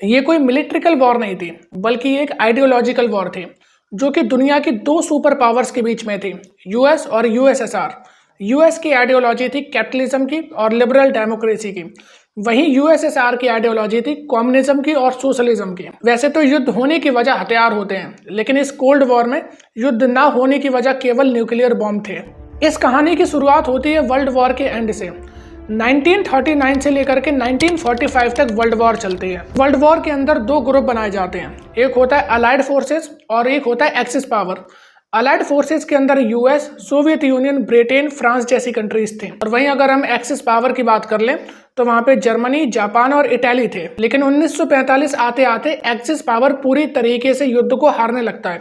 ये कोई मिलिट्रिकल वॉर नहीं थी, बल्कि ये एक आइडियोलॉजिकल वॉर थी, जो कि दुनिया की दो सुपर पावर्स के बीच में थी, यूएस और यूएसएसआर। यूएस की आइडियोलॉजी थी कैपिटलिज्म की और लिबरल डेमोक्रेसी की, वहीं यूएसएसआर की आइडियोलॉजी थी कम्युनिज्म की और सोशलिज्म की। वैसे तो युद्ध होने की वजह हथियार होते हैं, लेकिन इस कोल्ड वॉर में युद्ध ना होने की वजह केवल न्यूक्लियर बॉम्ब थे। इस कहानी की शुरुआत होती है वर्ल्ड वॉर के एंड से। 1939 से लेकर के 1945 तक वर्ल्ड वॉर चलती है। वर्ल्ड वॉर के अंदर दो ग्रुप बनाए जाते हैं, एक होता है अलाइड फोर्सेस और एक होता है एक्सिस पावर। अलाइड फोर्सेस के अंदर US, Soviet union, Britain, France जैसी कंट्रीज थी। और वहीं अगर हम एक्सिस पावर की बात कर लें तो वहां पे जर्मनी, जापान और इटली थे। लेकिन 1945 आते आते एक्सिस पावर पूरी तरीके से युद्ध को हारने लगता है।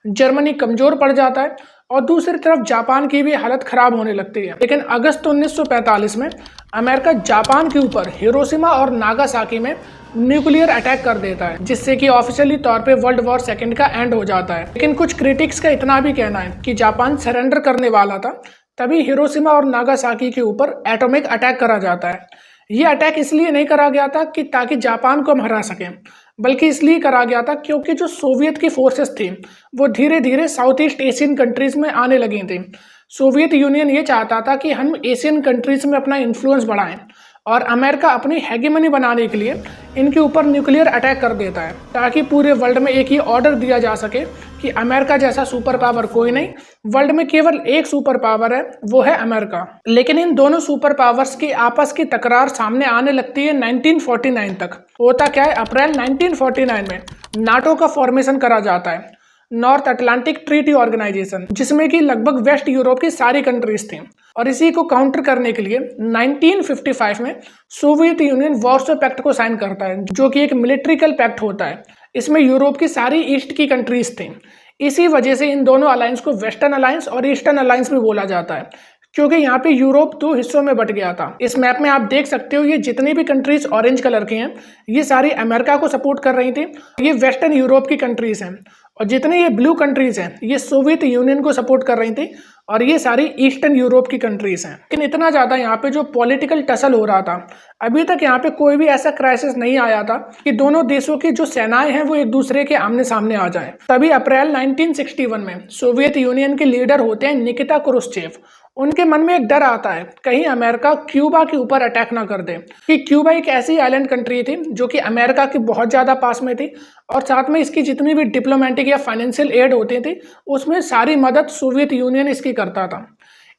जर्मनी कमजोर पड़ जाता है और दूसरी तरफ जापान की भी हालत खराब होने लगती है। लेकिन अगस्त 1945 में अमेरिका जापान के ऊपर हिरोशिमा और नागासाकी में न्यूक्लियर अटैक कर देता है, जिससे कि ऑफिशियली तौर पे वर्ल्ड वॉर सेकेंड का एंड हो जाता है। लेकिन कुछ क्रिटिक्स का इतना भी कहना है कि जापान सरेंडर करने वाला था, तभी हिरोशिमा और नागासाकी के ऊपर एटॉमिक अटैक करा जाता है। ये अटैक इसलिए नहीं करा गया था कि ताकि जापान को हम हरा सकें, बल्कि इसलिए करा गया था क्योंकि जो सोवियत की फोर्सेस थी वो धीरे धीरे साउथ ईस्ट एशियन कंट्रीज में आने लगी थी। सोवियत यूनियन ये चाहता था कि हम एशियन कंट्रीज में अपना इन्फ्लुएंस बढ़ाएं, और अमेरिका अपनी हेगेमनी बनाने के लिए इनके ऊपर न्यूक्लियर अटैक कर देता है, ताकि पूरे वर्ल्ड में एक ही ऑर्डर दिया जा सके कि अमेरिका जैसा सुपर पावर कोई नहीं, वर्ल्ड में केवल एक सुपर पावर है, वो है अमेरिका। लेकिन इन दोनों सुपर पावर्स की आपस की तकरार सामने आने लगती है 1949 तक। होता क्या है, अप्रैल 1949 में नाटो का फॉर्मेशन करा जाता है, नॉर्थ अटलांटिक ट्रीटी ऑर्गेनाइजेशन, जिसमें कि लगभग वेस्ट यूरोप की सारी कंट्रीज थी। और इसी को काउंटर करने के लिए 1955 में सोवियत यूनियन वॉर्सो पैक्ट को साइन करता है, जो कि एक मिलिट्रिकल पैक्ट होता है। इसमें यूरोप की सारी ईस्ट की कंट्रीज थी। इसी वजह से इन दोनों अलायंस को वेस्टर्न अलायंस और ईस्टर्न अलायंस भी बोला जाता है, क्योंकि यहाँ पे यूरोप दो हिस्सों में बट गया था। इस मैप में आप देख सकते हो, ये जितनी भी कंट्रीज ऑरेंज कलर की हैं, ये सारी अमेरिका को सपोर्ट कर रही थी। ये वेस्टर्न यूरोप की कंट्रीज हैं, और जितने ये ब्लू कंट्रीज हैं ये सोवियत यूनियन को सपोर्ट कर रही थी, और ये सारी ईस्टर्न यूरोप की कंट्रीज हैं। लेकिन इतना ज़्यादा यहाँ पे जो पॉलिटिकल टसल हो रहा था, अभी तक यहाँ पे कोई भी ऐसा क्राइसिस नहीं आया था कि दोनों देशों की जो सेनाएं हैं वो एक दूसरे के आमने सामने आ जाए। तभी अप्रैल 1961 में सोवियत यूनियन के लीडर होते हैं निकिता क्रुश्चेव। उनके मन में एक डर आता है, कहीं अमेरिका क्यूबा के ऊपर अटैक ना कर दे, कि क्यूबा एक ऐसी आइलैंड कंट्री थी जो कि अमेरिका के बहुत ज़्यादा पास में थी, और साथ में इसकी जितनी भी डिप्लोमेटिक या फाइनेंशियल एड होती थी उसमें सारी मदद सोवियत यूनियन इसकी करता था।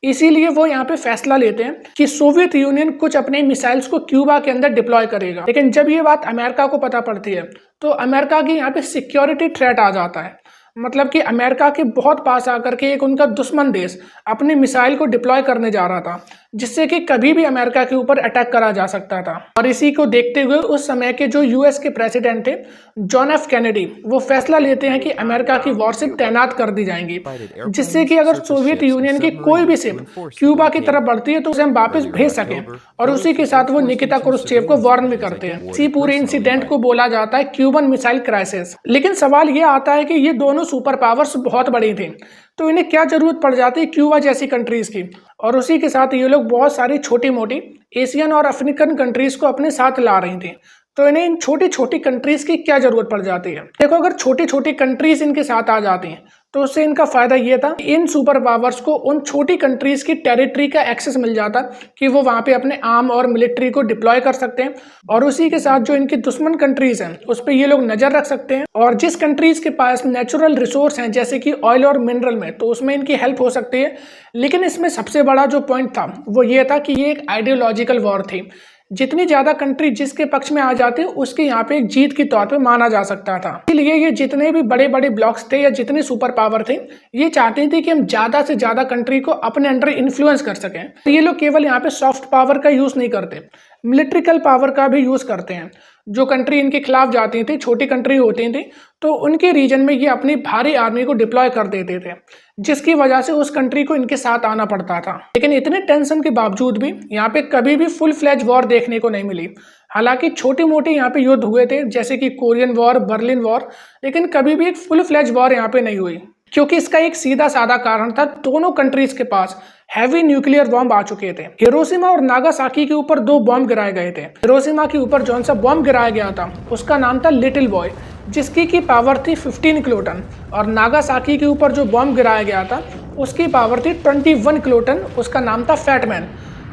इसीलिए वो यहाँ पे फैसला लेते हैं कि सोवियत यूनियन कुछ अपने मिसाइल्स को क्यूबा के अंदर डिप्लॉय करेगा। लेकिन जब ये बात अमेरिका को पता पड़ती है तो अमेरिका की यहाँ पे सिक्योरिटी थ्रेट आ जाता है, मतलब कि अमेरिका के बहुत पास आकर के एक उनका दुश्मन देश अपनी मिसाइल को डिप्लॉय करने जा रहा था, जिससे कि कभी भी अमेरिका के ऊपर अटैक करा जा सकता था। और इसी को देखते हुए उस समय के जो यूएस के प्रेसिडेंट थे जॉन एफ कैनेडी, वो फैसला लेते हैं कि अमेरिका की वॉरशिप तैनात कर दी जाएंगी, जिससे कि अगर सोवियत यूनियन की कोई भी शिप क्यूबा की तरफ बढ़ती है तो उसे हम वापस भेज सकें। और उसी के साथ वो निकिता क्रुश्चेव को वार्न भी करते हैं। इसी पूरे इंसिडेंट को बोला जाता है क्यूबन मिसाइल क्राइसिस। लेकिन सवाल ये आता है कि ये दोनों सुपर पावर्स बहुत बड़ी थी, तो इन्हें क्या जरूरत पड़ जाती है क्यूबा जैसी कंट्रीज की, और उसी के साथ ये लोग बहुत सारी छोटी मोटी एशियन और अफ्रीकन कंट्रीज को अपने साथ ला रही थी। तो इन्हें इन छोटी छोटी कंट्रीज की क्या जरूरत पड़ जाती है। देखो, अगर छोटी छोटी कंट्रीज इनके साथ आ जाती हैं तो उससे इनका फायदा ये था, इन सुपर पावर्स को उन छोटी कंट्रीज की टेरिटरी का एक्सेस मिल जाता कि वो वहां पे अपने आर्म और मिलिट्री को डिप्लॉय कर सकते हैं, और उसी के साथ जो इनकी दुश्मन कंट्रीज हैं उस पर ये लोग नजर रख सकते हैं। और जिस कंट्रीज के पास नेचुरल रिसोर्स हैं जैसे कि ऑयल और मिनरल में, तो उसमें इनकी हेल्प हो सकती है। लेकिन इसमें सबसे बड़ा जो पॉइंट था वो ये था कि ये एक आइडियोलॉजिकल वॉर थी। जितनी ज्यादा कंट्री जिसके पक्ष में आ जाते उसके यहाँ पे एक जीत के तौर पे माना जा सकता था। इसलिए ये जितने भी बड़े बड़े ब्लॉक्स थे या जितने सुपर पावर थे, ये चाहते थे कि हम ज्यादा से ज्यादा कंट्री को अपने अंडर इन्फ्लुएंस कर सकें। तो ये लोग केवल यहाँ पे सॉफ्ट पावर का यूज नहीं करते, मिलिट्रिकल पावर का भी यूज करते हैं। जो कंट्री इनके खिलाफ जाती थी, छोटी कंट्री होती थी, तो उनके रीजन में ये अपनी भारी आर्मी को डिप्लॉय कर देते थे, जिसकी वजह से उस कंट्री को इनके साथ आना पड़ता था। लेकिन इतने टेंशन के बावजूद भी यहाँ पे कभी भी फुल फ्लैज वॉर देखने को नहीं मिली। हालांकि छोटे मोटे यहाँ पे युद्ध हुए थे, जैसे कि कोरियन वॉर, बर्लिन वॉर, लेकिन कभी भी एक फुल फ्लैज वॉर यहाँ पे नहीं हुई, क्योंकि इसका एक सीधा साधा कारण था, दोनों कंट्रीज के पास हैवी न्यूक्लियर बॉम्ब आ चुके थे। हिरोशिमा और नागासाकी के ऊपर 2 बॉम्ब गिराए गए थे। हिरोशिमा के ऊपर जौन सा बॉम्ब गिराया गया था उसका नाम था लिटिल बॉय, जिसकी की पावर थी 15 किलोटन, और नागासाकी के ऊपर जो बॉम्ब गिराया गया था उसकी पावर थी 21 किलोटन, उसका नाम था फैटमैन।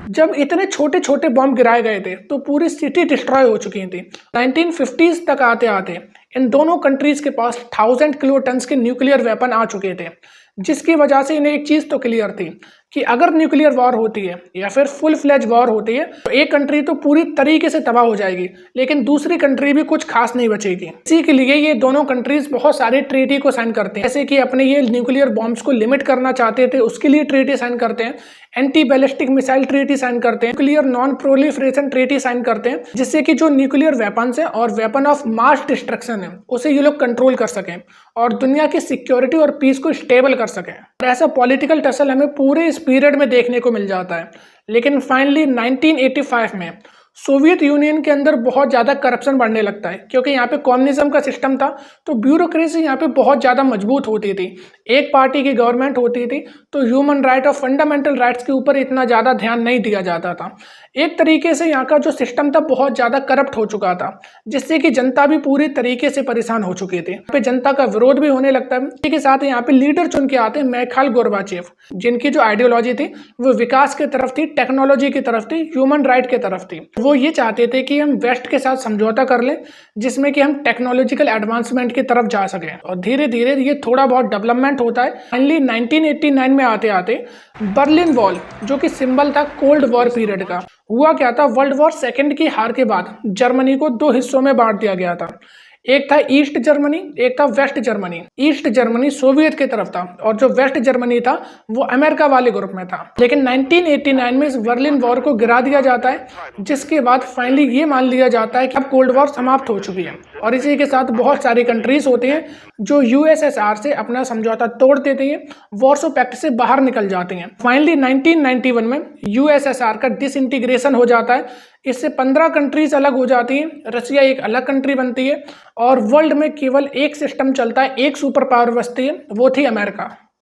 जब इतने छोटे छोटे बॉम्ब गिराए गए थे तो पूरी सिटी डिस्ट्रॉय हो चुकी थी। 1950s तक आते आते इन दोनों कंट्रीज के पास 1000 किलोटन के न्यूक्लियर वेपन आ चुके थे, जिसकी वजह से इन्हें एक चीज़ तो क्लियर थी कि अगर न्यूक्लियर वॉर होती है या फिर फुल फ्लेज वॉर होती है तो एक कंट्री तो पूरी तरीके से तबाह हो जाएगी, लेकिन दूसरी कंट्री भी कुछ खास नहीं बचेगी। इसी के लिए ये दोनों कंट्रीज बहुत सारे ट्रीटी को साइन करते हैं, जैसे कि अपने ये न्यूक्लियर बॉम्ब्स को लिमिट करना चाहते थे उसके लिए ट्रीटी साइन करते हैं, anti ballistic missile treaty sign करते हैं, nuclear non proliferation treaty sign करते हैं, जिससे कि जो न्यूक्लियर वेपन्स है और वेपन ऑफ मास डिस्ट्रक्शन है उसे ये लोग कंट्रोल कर सकें और दुनिया की सिक्योरिटी और पीस को स्टेबल कर सकें। ऐसा पॉलिटिकल टसल हमें पूरे इस पीरियड में देखने को मिल जाता है। लेकिन फाइनली 1985 में सोवियत यूनियन के अंदर बहुत ज़्यादा करप्शन बढ़ने लगता है, क्योंकि यहाँ पे कम्युनिज्म का सिस्टम था तो ब्यूरोक्रेसी यहाँ पे बहुत ज़्यादा मजबूत होती थी। एक पार्टी की गवर्नमेंट होती थी तो ह्यूमन राइट और फंडामेंटल राइट्स के ऊपर इतना ज़्यादा ध्यान नहीं दिया जाता था। एक तरीके से यहाँ का जो सिस्टम था बहुत ज़्यादा करप्ट हो चुका था, जिससे कि जनता भी पूरी तरीके से परेशान हो चुकी थी। यहाँ पे जनता का विरोध भी होने लगता है। इसी के साथ यहाँ पे लीडर चुन के आते हैं मिखाइल गोर्बाचेव, जिनकी जो आइडियोलॉजी थी वो विकास की तरफ थी, टेक्नोलॉजी की तरफ थी, ह्यूमन राइट की तरफ थी। वो ये चाहते थे कि हम वेस्ट के साथ समझौता कर लें जिसमें कि हम टेक्नोलॉजिकल एडवांसमेंट की तरफ जा सकें, और धीरे धीरे ये थोड़ा बहुत डेवलपमेंट होता है। फाइनली 1989 में आते आते बर्लिन वॉल, जो कि सिंबल था कोल्ड वॉर पीरियड का, हुआ क्या था, वर्ल्ड वॉर सेकेंड की हार के बाद जर्मनी को 2 हिस्सों में बांट दिया गया था। एक था ईस्ट जर्मनी, एक था West Germany. East Germany Soviet की तरफ था और जो वेस्ट जर्मनी था वो अमेरिका वाले ग्रुप में था। लेकिन 1989 में इस बर्लिन वॉर को गिरा दिया जाता है, जिसके बाद फाइनली ये मान लिया जाता है कि अब कोल्ड वॉर समाप्त हो चुकी है। और इसी के साथ बहुत सारी कंट्रीज होती हैं जो यूएसएसआर से अपना समझौता तोड़ देती हैं, वॉर्सो पैक्ट से बाहर निकल जाती हैं। फाइनली 1991 में यूएसएसआर का डिसइंटीग्रेशन हो जाता है। इससे 15 कंट्रीज अलग हो जाती हैं, रसिया एक अलग कंट्री बनती है और वर्ल्ड में केवल एक सिस्टम चलता है, एक सुपर पावर बचती है, वो थी अमेरिका।